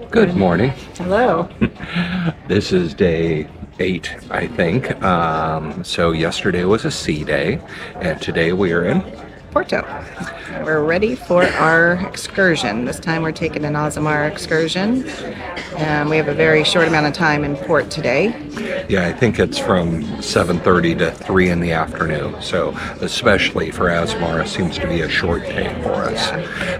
Good morning. Hello. This is day 8, I think. So yesterday was a sea day, and today we are in. Porto. We're ready for our excursion. This time we're taking an Azamara excursion. We have a very short amount of time in port today. Yeah, I think it's from 7:30 to 3 in the afternoon. So especially for Azamara, seems to be a short day for us.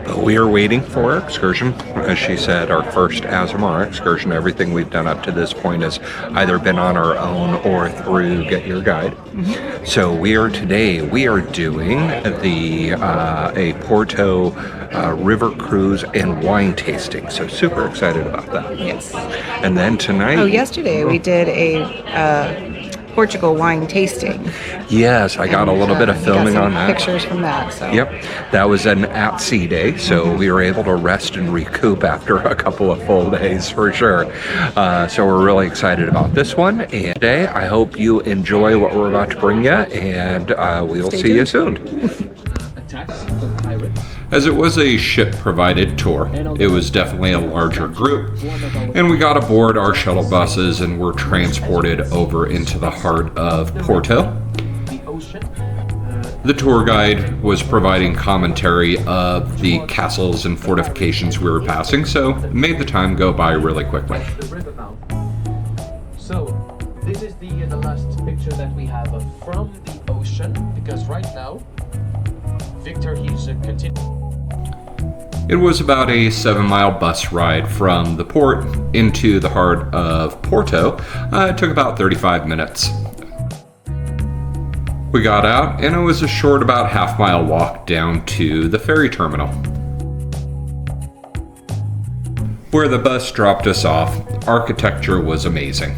But we are waiting for our excursion. As she said, our first Azamara excursion. Everything we've done up to this point has either been on our own or through Get Your Guide. Mm-hmm. So we are doing a Porto river cruise and wine tasting. So super excited about that. Yes. And then tonight. Yesterday we did a Portugal wine tasting. Yes, I got a little bit of filming on that. Pictures from that. So. Yep, that was an at-sea day, so we were able to rest and recoup after a couple of full days for sure. So we're really excited about this one. And today, I hope you enjoy what we're about to bring you, and we will see you soon. As it was a ship-provided tour, it was definitely a larger group, and we got aboard our shuttle buses and were transported over into the heart of Porto. The tour guide was providing commentary of the castles and fortifications we were passing, so it made the time go by really quickly. So, this is the last picture that we have from the ocean, because right now, Victor, he's continuing. It was about a 7-mile bus ride from the port into the heart of Porto. It took about 35 minutes. We got out, and it was a short, about half-mile walk down to the ferry terminal, where the bus dropped us off. Architecture was amazing.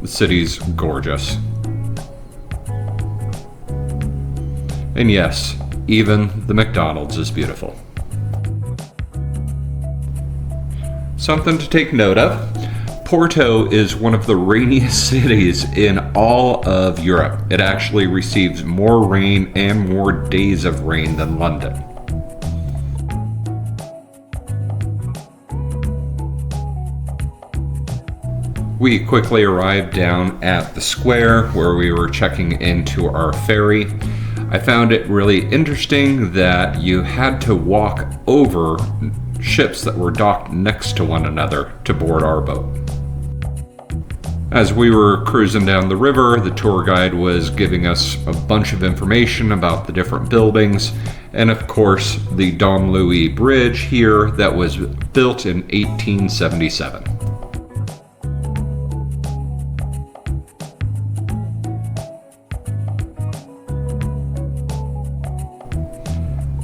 The city's gorgeous. And yes, even the McDonald's is beautiful. Something to take note of. Porto is one of the rainiest cities in all of Europe. It actually receives more rain and more days of rain than London. We quickly arrived down at the square where we were checking into our ferry. I found it really interesting that you had to walk over ships that were docked next to one another to board our boat. As we were cruising down the river, the tour guide was giving us a bunch of information about the different buildings, and of course the Dom Louis Bridge here that was built in 1877.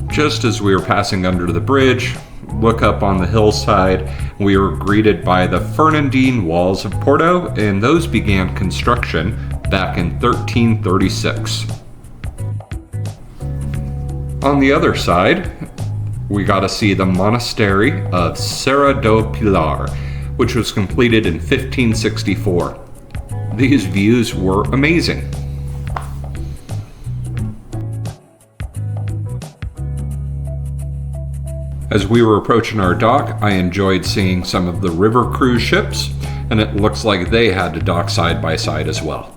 Just as we were passing under the bridge, look up on the hillside, we were greeted by the Fernandine Walls of Porto, and those began construction back in 1336. On the other side, we got to see the monastery of Serra do Pilar, which was completed in 1564. These views were amazing. As we were approaching our dock, I enjoyed seeing some of the river cruise ships, and it looks like they had to dock side by side as well.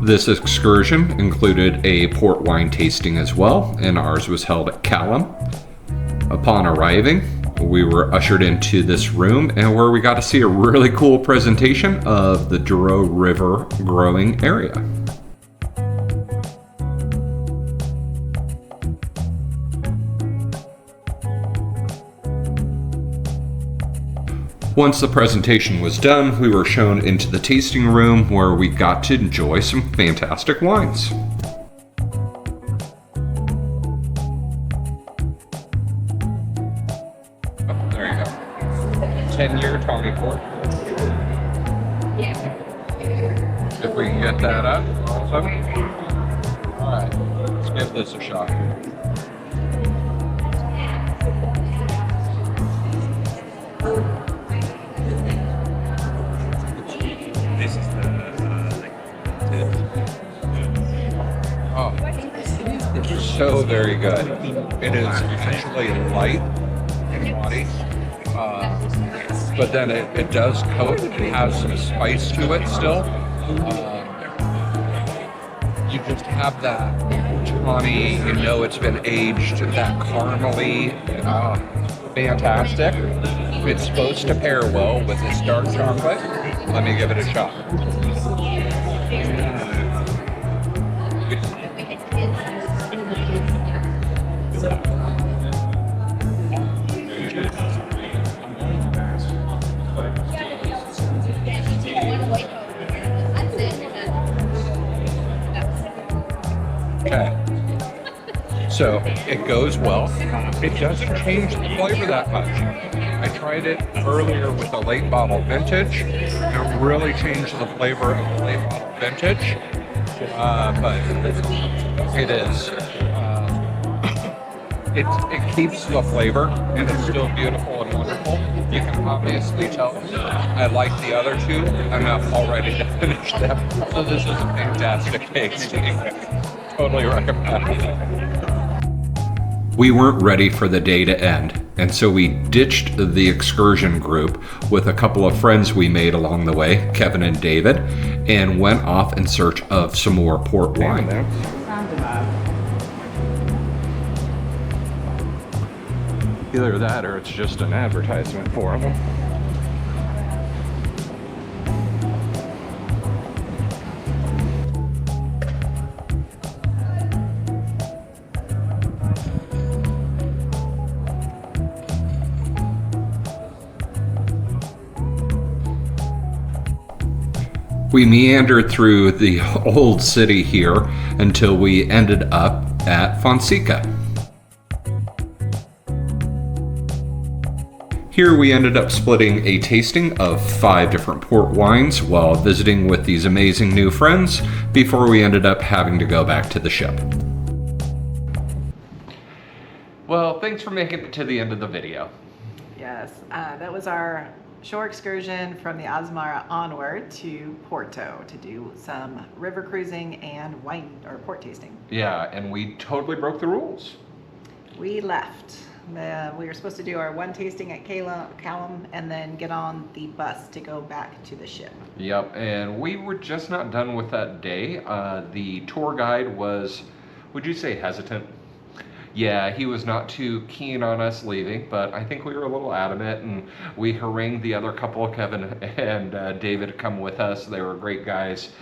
This excursion included a port wine tasting as well, and ours was held at Calem. Upon arriving, we were ushered into this room and where we got to see a really cool presentation of the Douro River growing area. Once the presentation was done, we were shown into the tasting room where we got to enjoy some fantastic wines. Oh, there you go. 10-year Tawny Port. If we can get that up, awesome. Alright, let's give this a shot. This is the like tip. Oh, So very good. It is actually light in body, but then it does coat. It has some spice to it still. You just have that tawny, you know it's been aged, that caramely, fantastic. It's supposed to pair well with this dark chocolate. Let me give it a shot. Okay. So it goes well. It doesn't change the flavor that much. I tried it earlier with a late bottle vintage. It really changed the flavor of the late bottle vintage. But it is. It keeps the flavor and it's still beautiful and wonderful. You can obviously tell I like the other two enough already to finish them. So this is a fantastic tasting. Totally recommend it. We weren't ready for the day to end, and so we ditched the excursion group with a couple of friends we made along the way, Kevin and David, and went off in search of some more port wine. Either that or it's just an advertisement for them. We meandered through the old city here until we ended up at Fonseca. Here we ended up splitting a tasting of 5 different port wines while visiting with these amazing new friends before we ended up having to go back to the ship. Well, thanks for making it to the end of the video. Yes, that was our shore excursion from the Azamara onward to Porto to do some river cruising and wine or port tasting. Yeah, and we totally broke the rules. We left. We were supposed to do our one tasting at Calem and then get on the bus to go back to the ship. Yep, and we were just not done with that day. The tour guide was, would you say hesitant? Yeah, he was not too keen on us leaving, but I think we were a little adamant, and we harangued the other couple, Kevin and David, to come with us. They were great guys.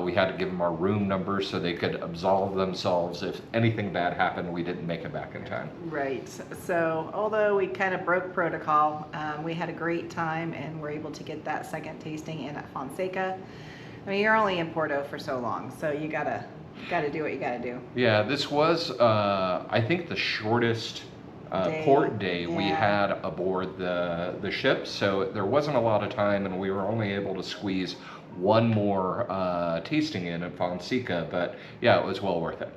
We had to give them our room numbers so they could absolve themselves if anything bad happened. We didn't make it back in time. Right. So although we kind of broke protocol, we had a great time and were able to get that second tasting in at Fonseca. I mean, you're only in Porto for so long, so you gotta do what you gotta do. Yeah, this was, I think, the shortest port day we had aboard the ship, so there wasn't a lot of time, and we were only able to squeeze one more tasting in at Fonseca, but yeah, it was well worth it.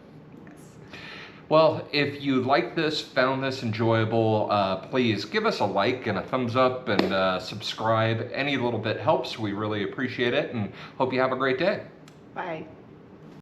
Well, if you like this, found this enjoyable, please give us a like and a thumbs up and subscribe. Any little bit helps. We really appreciate it, and hope you have a great day. Bye.